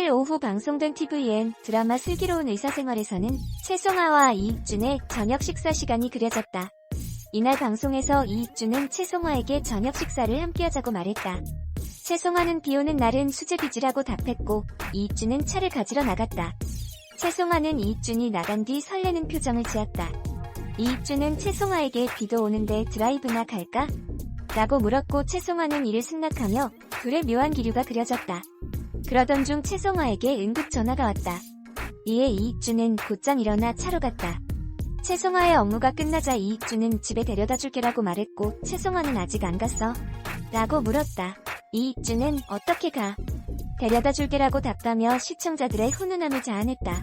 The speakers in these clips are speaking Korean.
7일 오후 방송된 tvN 드라마 슬기로운 의사생활에서는 최송아와 이익준의 저녁 식사 시간이 그려졌다. 이날 방송에서 이익준은 최송아에게 저녁 식사를 함께하자고 말했다. 최송아는 비오는 날은 수제비지라고 답했고 이익준은 차를 가지러 나갔다. 최송아는 이익준이 나간 뒤 설레는 표정을 지었다. 이익준은 최송아에게 비도 오는데 드라이브나 갈까? 라고 물었고 최송아는 이를 승낙하며 둘의 묘한 기류가 그려졌다. 그러던 중 최송아에게 응급 전화가 왔다. 이에 이익준은 곧장 일어나 차로 갔다. 최송아의 업무가 끝나자 이익준은 집에 데려다 줄게라고 말했고 최송아는 아직 안 갔어? 라고 물었다. 이익준은 어떻게 가? 데려다 줄게라고 답하며 시청자들의 훈훈함을 자아냈다.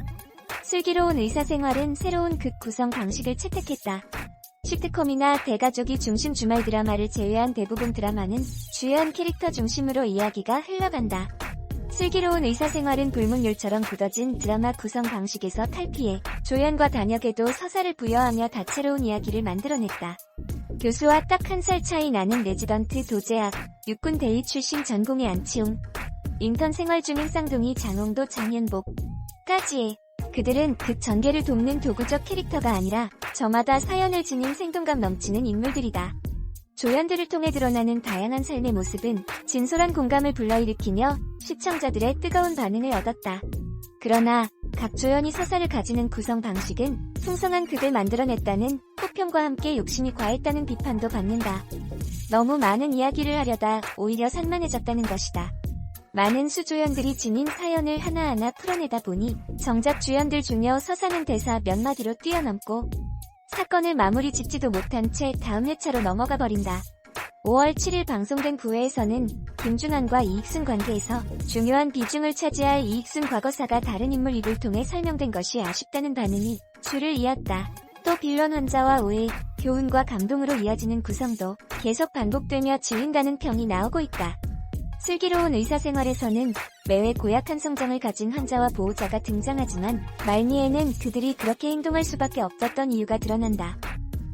슬기로운 의사생활은 새로운 극 구성 방식을 채택했다. 시트콤이나 대가족이 중심 주말 드라마를 제외한 대부분 드라마는 주연 캐릭터 중심으로 이야기가 흘러간다. 슬기로운 의사생활은 불문율처럼 굳어진 드라마 구성 방식에서 탈피해 조연과 단역에도 서사를 부여하며 다채로운 이야기를 만들어냈다. 교수와 딱 1살 차이 나는 레지던트 도재학, 육군 대위 출신 전공의 안치홍, 인턴 생활 중인 쌍둥이 장홍도 장현복까지의 그들은 극 전개를 돕는 도구적 캐릭터가 아니라 저마다 사연을 지닌 생동감 넘치는 인물들이다. 조연들을 통해 드러나는 다양한 삶의 모습은 진솔한 공감을 불러일으키며 시청자들의 뜨거운 반응을 얻었다. 그러나 각 조연이 서사를 가지는 구성 방식은 풍성한 극을 만들어냈다는 호평과 함께 욕심이 과했다는 비판도 받는다. 너무 많은 이야기를 하려다 오히려 산만해졌다는 것이다. 많은 수조연들이 지닌 사연을 하나하나 풀어내다 보니 정작 주연들 중여 서사는 대사 몇 마디로 뛰어넘고 사건을 마무리 짓지도 못한 채 다음 회차로 넘어가 버린다. 5월 7일 방송된 9회에서는 김준환과 이익순 관계에서 중요한 비중을 차지할 이익순 과거사가 다른 인물 입을 통해 설명된 것이 아쉽다는 반응이 줄을 이었다. 또 빌런 환자와 오해, 교훈과 감동으로 이어지는 구성도 계속 반복되며 질린다는 평이 나오고 있다. 슬기로운 의사생활에서는 매회 고약한 성장을 가진 환자와 보호자가 등장하지만 말미에는 그들이 그렇게 행동할 수밖에 없었던 이유가 드러난다.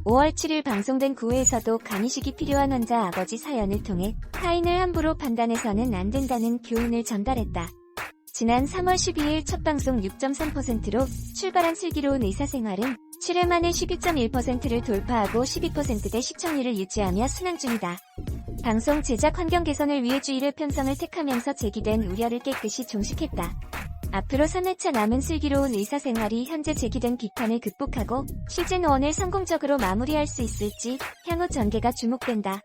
5월 7일 방송된 9회에서도 간이식이 필요한 환자 아버지 사연을 통해 타인을 함부로 판단해서는 안 된다는 교훈을 전달했다. 지난 3월 12일 첫 방송 6.3%로 출발한 슬기로운 의사생활은 7회 만에 12.1%를 돌파하고 12%대 시청률을 유지하며 순항 중이다. 방송 제작 환경 개선을 위해 주의를 편성을 택하면서 제기된 우려를 깨끗이 종식했다. 앞으로 3회차 남은 슬기로운 의사생활이 현재 제기된 비판을 극복하고 시즌1을 성공적으로 마무리할 수 있을지 향후 전개가 주목된다.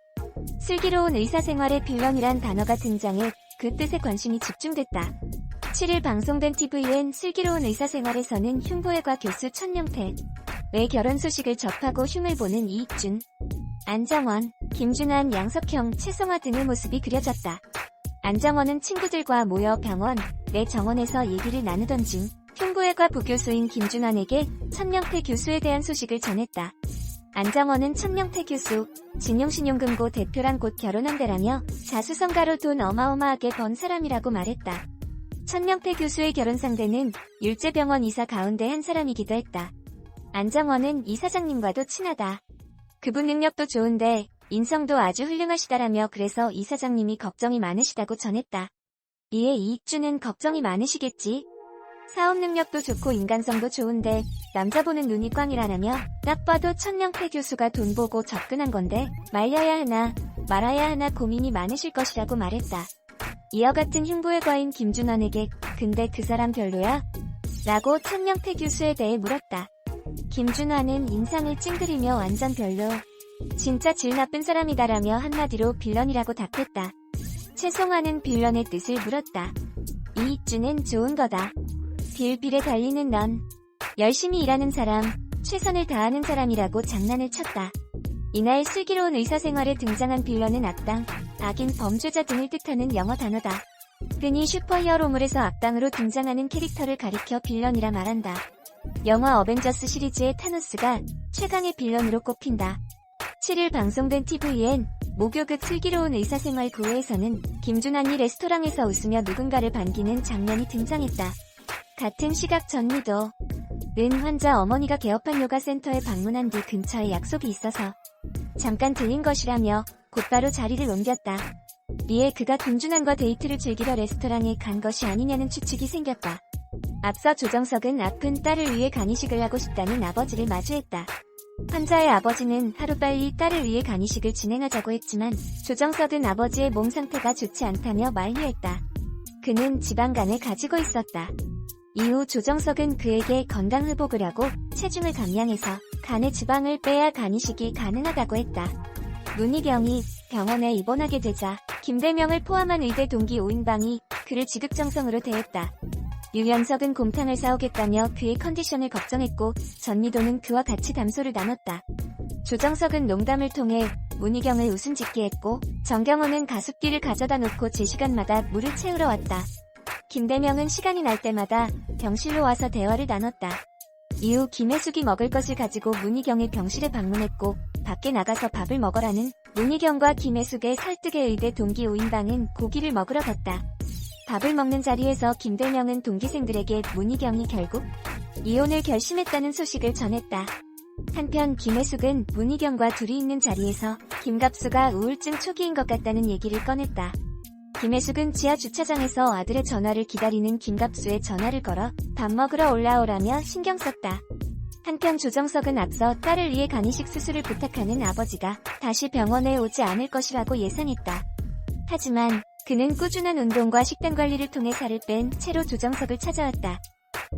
슬기로운 의사생활의 빌런이란 단어가 등장해 그 뜻에 관심이 집중됐다. 7일 방송된 tvN 슬기로운 의사생활에서는 흉부외과 교수 천명태의 결혼 소식을 접하고 흉을 보는 이익준, 안정원, 김준환, 양석형, 최송아 등의 모습이 그려졌다. 안정원은 친구들과 모여 병원 내 정원에서 얘기를 나누던 중 흉부외과 부교수인 김준환에게 천명태 교수에 대한 소식을 전했다. 안정원은 천명태 교수, 진용신용금고 대표랑 곧 결혼한대라며 자수성가로 돈 어마어마하게 번 사람이라고 말했다. 천명태 교수의 결혼 상대는 율제병원 이사 가운데 한 사람이기도 했다. 안정원은 이 사장님과도 친하다. 그분 능력도 좋은데 인성도 아주 훌륭하시다라며 그래서 이 사장님이 걱정이 많으시다고 전했다. 이에 이익준은 걱정이 많으시겠지? 사업 능력도 좋고 인간성도 좋은데 남자 보는 눈이 꽝이라라며 딱 봐도 천명태 교수가 돈 보고 접근한 건데 말려야 하나 말아야 하나 고민이 많으실 것이라고 말했다. 이어 같은 흉부외과인 김준환에게 근데 그 사람 별로야? 라고 천명태 교수에 대해 물었다. 김준환은 인상을 찡그리며 완전 별로. 진짜 질 나쁜 사람이다라며 한마디로 빌런이라고 답했다. 최송아는 빌런의 뜻을 물었다. 이익준은 좋은 거다. 빌빌에 달리는 넌. 열심히 일하는 사람, 최선을 다하는 사람이라고 장난을 쳤다. 이날 슬기로운 의사생활에 등장한 빌런은 악당, 악인, 범죄자 등을 뜻하는 영어 단어다. 흔히 슈퍼히어로물에서 악당으로 등장하는 캐릭터를 가리켜 빌런이라 말한다. 영화 어벤져스 시리즈의 타노스가 최강의 빌런으로 꼽힌다. 7일 방송된 tvN 목요극 슬기로운 의사생활 9회에서는 김준환이 레스토랑에서 웃으며 누군가를 반기는 장면이 등장했다. 같은 시각 전미도 은 환자 어머니가 개업한 요가센터에 방문한 뒤 근처에 약속이 있어서 잠깐 들린 것이라며 곧바로 자리를 옮겼다. 이에 그가 김준환과 데이트를 즐기러 레스토랑에 간 것이 아니냐는 추측이 생겼다. 앞서 조정석은 아픈 딸을 위해 간이식을 하고 싶다는 아버지를 마주했다. 환자의 아버지는 하루빨리 딸을 위해 간이식을 진행하자고 했지만 조정석은 아버지의 몸 상태가 좋지 않다며 만류했다. 그는 지방간을 가지고 있었다. 이후 조정석은 그에게 건강회복을 하고 체중을 감량해서 간의 지방을 빼야 간이식이 가능하다고 했다. 문희경이 병원에 입원하게 되자 김대명을 포함한 의대 동기 5인방이 그를 지극정성으로 대했다. 유연석은 곰탕을 사오겠다며 그의 컨디션을 걱정했고 전미도는 그와 같이 담소를 나눴다. 조정석은 농담을 통해 문희경을 웃음 짓게 했고 정경호는 가습기를 가져다 놓고 제 시간마다 물을 채우러 왔다. 김대명은 시간이 날 때마다 병실로 와서 대화를 나눴다. 이후 김혜숙이 먹을 것을 가지고 문희경의 병실에 방문했고 밖에 나가서 밥을 먹으라는 문희경과 김혜숙의 설득에 의대 동기 5인방은 고기를 먹으러 갔다. 밥을 먹는 자리에서 김대명은 동기생들에게 문희경이 결국 이혼을 결심했다는 소식을 전했다. 한편 김혜숙은 문희경과 둘이 있는 자리에서 김갑수가 우울증 초기인 것 같다는 얘기를 꺼냈다. 김혜숙은 지하 주차장에서 아들의 전화를 기다리는 김갑수의 전화를 걸어 밥 먹으러 올라오라며 신경 썼다. 한편 조정석은 앞서 딸을 위해 간이식 수술을 부탁하는 아버지가 다시 병원에 오지 않을 것이라고 예상했다. 하지만 그는 꾸준한 운동과 식단 관리를 통해 살을 뺀 채로 조정석을 찾아왔다.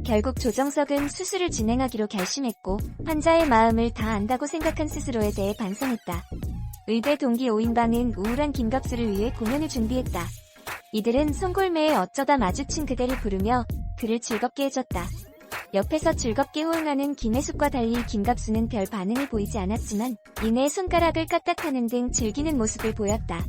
결국 조정석은 수술을 진행하기로 결심했고 환자의 마음을 다 안다고 생각한 스스로에 대해 반성했다. 의대 동기 5인방은 우울한 김갑수를 위해 공연을 준비했다. 이들은 송골매에 어쩌다 마주친 그대를 부르며 그를 즐겁게 해줬다. 옆에서 즐겁게 호응하는 김혜숙과 달리 김갑수는 별 반응을 보이지 않았지만 이내 손가락을 까딱하는 등 즐기는 모습을 보였다.